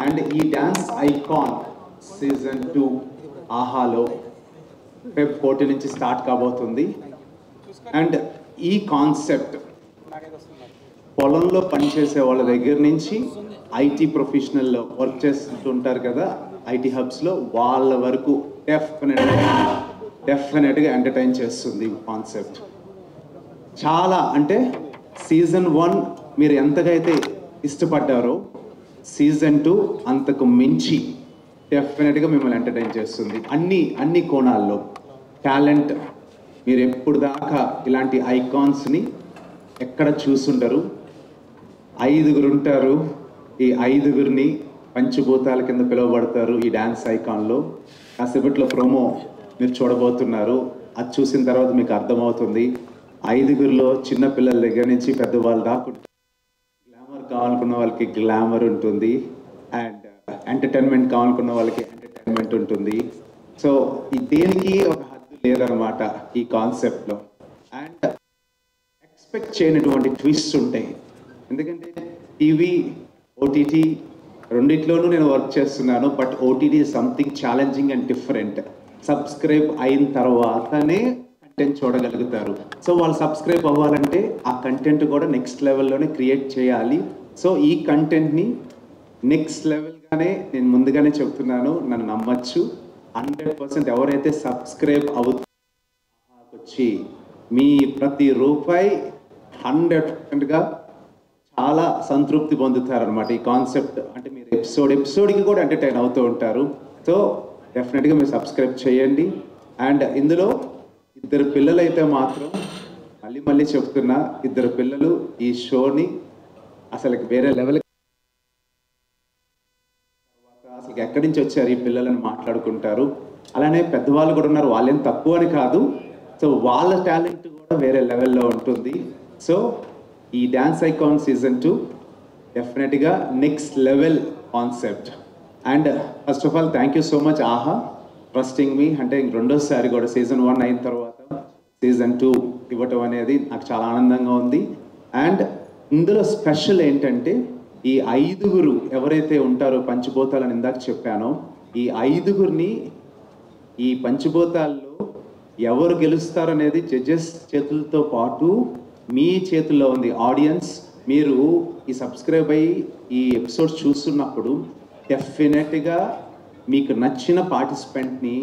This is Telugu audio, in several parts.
అండ్ ఈ డ్యాన్స్ ఐకాన్ సీజన్ 2 ఆహాలో ఫెబ్ 14 నుంచి స్టార్ట్ కాబోతుంది. అండ్ ఈ కాన్సెప్ట్ పొలంలో పనిచేసే వాళ్ళ దగ్గర నుంచి ఐటీ ప్రొఫెషనల్లో వర్క్ చేస్తుంటారు కదా, ఐటీ హబ్స్లో, వాళ్ళ వరకు డెఫినెట్గా ఎంటర్టైన్ చేస్తుంది కాన్సెప్ట్. చాలా అంటే సీజన్ 1 మీరు ఎంతగా అయితే ఇష్టపడ్డారో సీజన్ 2 అంతకు మించి డెఫినెట్గా మిమ్మల్ని ఎంటర్టైన్ చేస్తుంది. అన్ని కోణాల్లో టాలెంట్. మీరు ఎప్పుడు దాకా ఇలాంటి ఐకాన్స్ని ఎక్కడ చూసుంటారు. 5 ఉంటారు. ఈ 5 పంచభూతాల కింద పిలువబడతారు ఈ డ్యాన్స్ ఐకాన్లో. కాసేపట్లో ప్రోమో మీరు చూడబోతున్నారు. అది చూసిన తర్వాత మీకు అర్థమవుతుంది. 5 చిన్న పిల్లల దగ్గర నుంచి పెద్దవాళ్ళు దాకా గ్లామర్ కావాలనుకున్న వాళ్ళకి గ్లామర్ ఉంటుంది, అండ్ ఎంటర్టైన్మెంట్ కావాలనుకున్న వాళ్ళకి ఎంటర్టైన్మెంట్ ఉంటుంది. సో దేనికి ఒక హద్దు లేదనమాట ఈ కాన్సెప్ట్లో. అండ్ ఎక్స్పెక్ట్ చేయనటువంటి ట్విస్ట్ ఉంటాయి. ఎందుకంటే టీవీ, ఓటీటీ రెండిట్లోనూ నేను వర్క్ చేస్తున్నాను. But OTT something challenging and different. Subscribe అయిన తర్వాతనే కంటెంట్ చూడగలుగుతారు. సో వాళ్ళు సబ్స్క్రైబ్ అవ్వాలంటే ఆ కంటెంట్ కూడా నెక్స్ట్ లెవెల్లోనే క్రియేట్ చేయాలి. సో ఈ కంటెంట్ని నెక్స్ట్ లెవెల్గానే నేను ముందుగానే చెప్తున్నాను, నన్ను నమ్మచ్చు. 100% ఎవరైతే సబ్స్క్రైబ్ వచ్చి మీ ప్రతి రూపాయి 100%గా చాలా సంతృప్తి పొందుతారనమాట. ఈ కాన్సెప్ట్ అంటే మీరు ఎపిసోడ్కి కూడా ఎంటర్టైన్ అవుతూ ఉంటారు. సో డెఫినెట్గా మీరు సబ్స్క్రైబ్ చేయండి. అండ్ ఇందులో 2 పిల్లలు అయితే మాత్రం మళ్ళీ చెప్తున్నా, 2 పిల్లలు ఈ షోని అసలు వేరే లెవెల్, అసలు ఎక్కడి నుంచి వచ్చారు ఈ పిల్లలని మాట్లాడుకుంటారు. అలానే పెద్దవాళ్ళు కూడా ఉన్నారు, వాళ్ళేం తక్కువ అని కాదు. సో వాళ్ళ టాలెంట్ కూడా వేరే లెవెల్లో ఉంటుంది. సో ఈ డ్యాన్స్ ఐకాన్ సీజన్ 2 డెఫినెట్గా next level concept. And first of all thank you so much ఆహా ట్రస్టింగ్ మీ. అంటే రెండోసారి కూడా సీజన్ 1 అయిన తర్వాత సీజన్ 2 ఇవ్వటం అనేది నాకు చాలా ఆనందంగా ఉంది. అండ్ ఇందులో స్పెషల్ ఏంటంటే ఈ 5 ఎవరైతే ఉంటారో పంచభూతాలని ఇందాక చెప్పానో, ఈ 5 ఈ పంచభూతాల్లో ఎవరు గెలుస్తారనేది జడ్జెస్ చేతులతో పాటు మీ చేతుల్లో ఉంది. ఆడియన్స్, మీరు ఈ సబ్స్క్రైబ్ అయ్యి ఈ ఎపిసోడ్స్ చూస్తున్నప్పుడు డెఫినెట్గా మీకు నచ్చిన పార్టిసిపెంట్ని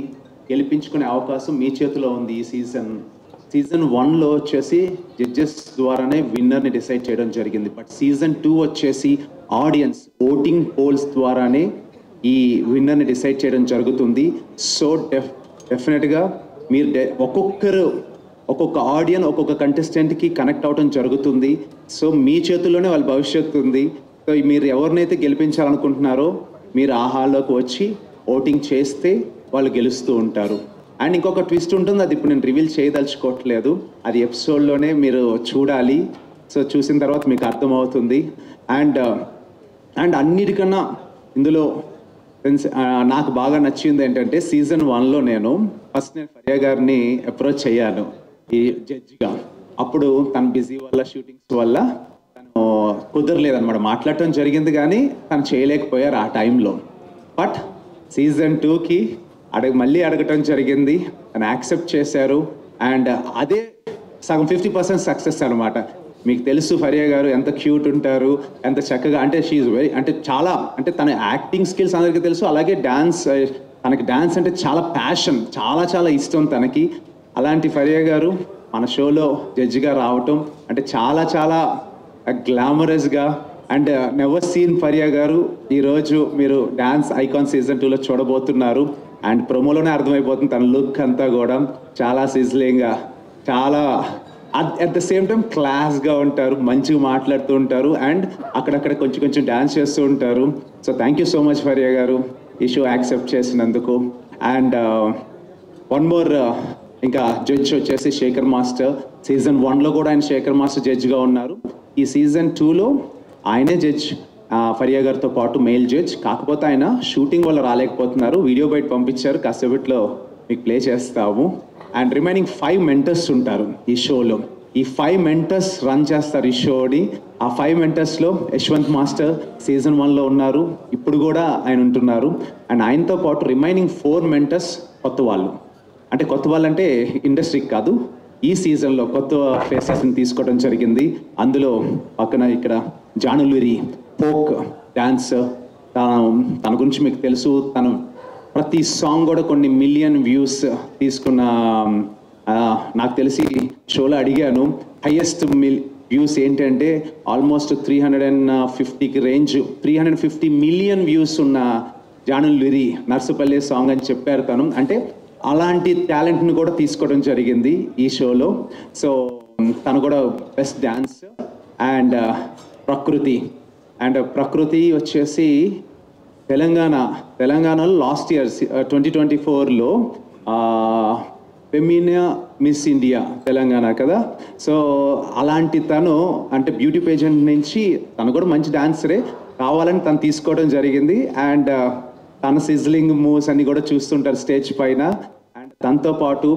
గెలిపించుకునే అవకాశం మీ చేతిలో ఉంది. ఈ సీజన్ 1లో వచ్చేసి జడ్జెస్ ద్వారానే విన్నర్ని డిసైడ్ చేయడం జరిగింది. బట్ సీజన్ 2 వచ్చేసి ఆడియన్స్ ఓటింగ్ పోల్స్ ద్వారానే ఈ విన్నర్ని డిసైడ్ చేయడం జరుగుతుంది. సో డెఫినెట్గా మీరు ఒక్కొక్క ఆడియన్ ఒక్కొక్క కంటెస్టెంట్కి కనెక్ట్ అవడం జరుగుతుంది. సో మీ చేతుల్లోనే వాళ్ళ భవిష్యత్తు ఉంది. సో మీరు ఎవరినైతే గెలిపించాలనుకుంటున్నారో మీరు ఆ హాల్లోకి వచ్చి ఓటింగ్ చేస్తే వాళ్ళు గెలుస్తూ ఉంటారు. అండ్ ఇంకొక ట్విస్ట్ ఉంటుంది, అది ఇప్పుడు నేను రివీల్ చేయదలుచుకోవట్లేదు, అది ఎపిసోడ్లోనే మీరు చూడాలి. సో చూసిన తర్వాత మీకు అర్థమవుతుంది. అండ్ అన్నిటికన్నా ఇందులో నాకు బాగా నచ్చింది ఏంటంటే సీజన్ 1లో నేను ఫరియా గారిని అప్రోచ్ అయ్యాను ఈ జడ్జిగా. అప్పుడు తను బిజీ వల్ల, షూటింగ్స్ వల్ల తను కుదరలేదన్నమాట. మాట్లాడటం జరిగింది కానీ తను చేయలేకపోయారు ఆ టైంలో. బట్ సీజన్ 2కి మళ్ళీ అడగటం జరిగింది, తను యాక్సెప్ట్ చేశారు. అండ్ అదే సగం 50% సక్సెస్ అనమాట. మీకు తెలుసు ఫరియా గారు ఎంత క్యూట్ ఉంటారు, ఎంత చక్కగా, అంటే షీఈ్ వెరీ, అంటే చాలా, అంటే తన యాక్టింగ్ స్కిల్స్ అందరికీ తెలుసు. అలాగే తనకి డాన్స్ అంటే చాలా ప్యాషన్, చాలా ఇష్టం తనకి. అలాంటి ఫరియా గారు మన షోలో జడ్జిగా రావటం అంటే చాలా గ్లామరస్గా. అండ్ నెవర్ సీన్ ఫరియా గారు ఈరోజు మీరు డాన్స్ ఐకాన్ సీజన్ 2లో చూడబోతున్నారు. అండ్ ప్రోమోలోనే అర్థమైపోతుంది తన లుక్ అంతా కూడా చాలా సిజ్లింగ్గా, చాలా అట్ ద సేమ్ టైం క్లాస్గా ఉంటారు, మంచిగా మాట్లాడుతూ ఉంటారు. అండ్ అక్కడక్కడ కొంచెం డాన్స్ చేస్తూ ఉంటారు. So thank you so much Faria గారు ఈ షో యాక్సెప్ట్ చేసినందుకు. అండ్ వన్ మోర్, ఇంకా జడ్జ్ వచ్చేసి శేఖర్ మాస్టర్. సీజన్ 1లో కూడా ఆయన శేఖర్ మాస్టర్ జడ్జ్గా ఉన్నారు. ఈ సీజన్ 2లో ఆయనే జడ్జ్, ఫరియా గారితో పాటు మెయిల్ జడ్జ్. కాకపోతే ఆయన షూటింగ్ వల్ల రాలేకపోతున్నారు, వీడియో బయట పంపించారు, కాసేపట్లో మీకు ప్లే చేస్తాము. అండ్ రిమైనింగ్ 5 మెంటర్స్ ఉంటారు ఈ షోలో. ఈ ఈ 5 మెంటర్స్ రన్ చేస్తారు ఈ షోని. ఆ 5 మెంటర్స్లో యశ్వంత్ మాస్టర్ సీజన్ 1లో ఉన్నారు, ఇప్పుడు కూడా ఆయన ఉంటున్నారు. అండ్ ఆయనతో పాటు రిమైనింగ్ 4 మెంటర్స్ కొత్త వాళ్ళు. అంటే కొత్త వాళ్ళు అంటే ఇండస్ట్రీకి కాదు, ఈ సీజన్లో కొత్త ఫేసెస్ని తీసుకోవడం జరిగింది. అందులో పక్కన ఇక్కడ జానులురి ఫోక్ డ్యాన్స్, తన గురించి మీకు తెలుసు. తను ప్రతి సాంగ్ కూడా కొన్ని మిలియన్ వ్యూస్ తీసుకున్న, నాకు తెలిసి షోలో అడిగాను హైయెస్ట్ వ్యూస్ ఏంటంటే ఆల్మోస్ట్ 350కి రేంజ్, 350 మిలియన్ వ్యూస్ ఉన్న జానులురి నర్సుపల్లి సాంగ్ అని చెప్పారు తను. అంటే అలాంటి టాలెంట్ని కూడా తీసుకోవడం జరిగింది ఈ షోలో. సో తను కూడా బెస్ట్ డ్యాన్స్. అండ్ ప్రకృతి వచ్చేసి తెలంగాణలో లాస్ట్ ఇయర్ 2024లో ఫెమినా మిస్ ఇండియా తెలంగాణ కదా. సో అలాంటి తను అంటే బ్యూటీ పేజెంట్ నుంచి తను కూడా మంచి డాన్సరే కావాలని తను తీసుకోవడం జరిగింది. అండ్ తన సిజ్లింగ్ మూవ్స్ అన్ని కూడా చూస్తుంటారు స్టేజ్ పైన. అండ్ తనతో పాటు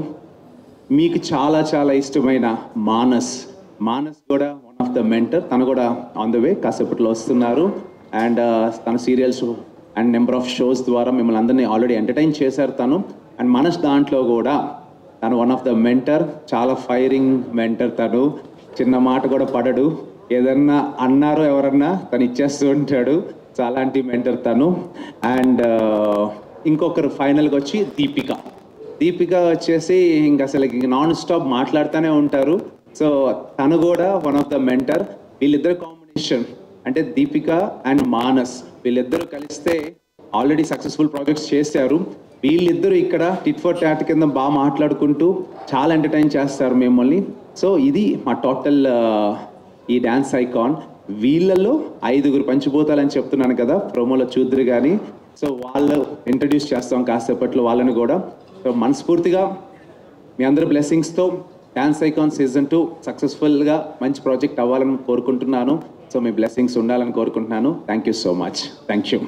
మీకు చాలా చాలా ఇష్టమైన మానస్ కూడా వన్ ఆఫ్ ద మెంటర్. తను కూడా ఆన్ ద వే కాసేపట్లో వస్తున్నారు. అండ్ తన serials and number of shows ద్వారా మిమ్మల్ని అందరినీ ఆల్రెడీ ఎంటర్టైన్ చేశారు తను. అండ్ మనస్ దాంట్లో కూడా తను వన్ ఆఫ్ ద మెంటర్, చాలా ఫైరింగ్ మెంటర్. తను చిన్న మాట కూడా పడడు, ఏదన్నా అన్నారో ఎవరన్నా తను ఇచ్చేస్తూ ఉంటాడు. సో అలాంటి మెంటర్ తను. అండ్ ఇంకొకరు ఫైనల్గా వచ్చి దీపిక వచ్చేసి ఇంక అసలు నాన్ స్టాప్ మాట్లాడుతూనే ఉంటారు. సో తను కూడా వన్ ఆఫ్ ద మెంటర్. వీళ్ళిద్దరు కాంబినేషన్ అంటే దీపిక అండ్ మానస్ వీళ్ళిద్దరూ కలిస్తే ఆల్రెడీ సక్సెస్ఫుల్ ప్రాజెక్ట్స్ చేశారు. వీళ్ళిద్దరూ ఇక్కడ టిట్ ఫర్ టాట్ కింద బాగా మాట్లాడుకుంటూ చాలా ఎంటర్టైన్ చేస్తారు మిమ్మల్ని. సో ఇది మా టోటల్ ఈ డ్యాన్స్ ఐకాన్. వీళ్ళలో 5 పంచిపోతాలని చెప్తున్నాను కదా, ప్రోమోలో చూద్దరు కానీ. సో వాళ్ళు ఇంట్రడ్యూస్ చేస్తాం కాసేపట్లో వాళ్ళని కూడా. సో మనస్ఫూర్తిగా మీ అందరి బ్లెస్సింగ్స్తో డ్యాన్స్ ఐకాన్ సీజన్ 2 సక్సెస్ఫుల్గా మంచి ప్రాజెక్ట్ అవ్వాలని కోరుకుంటున్నాను. సో మీ బ్లెస్సింగ్స్ ఉండాలని కోరుకుంటున్నాను. Thank you so much. Thank you.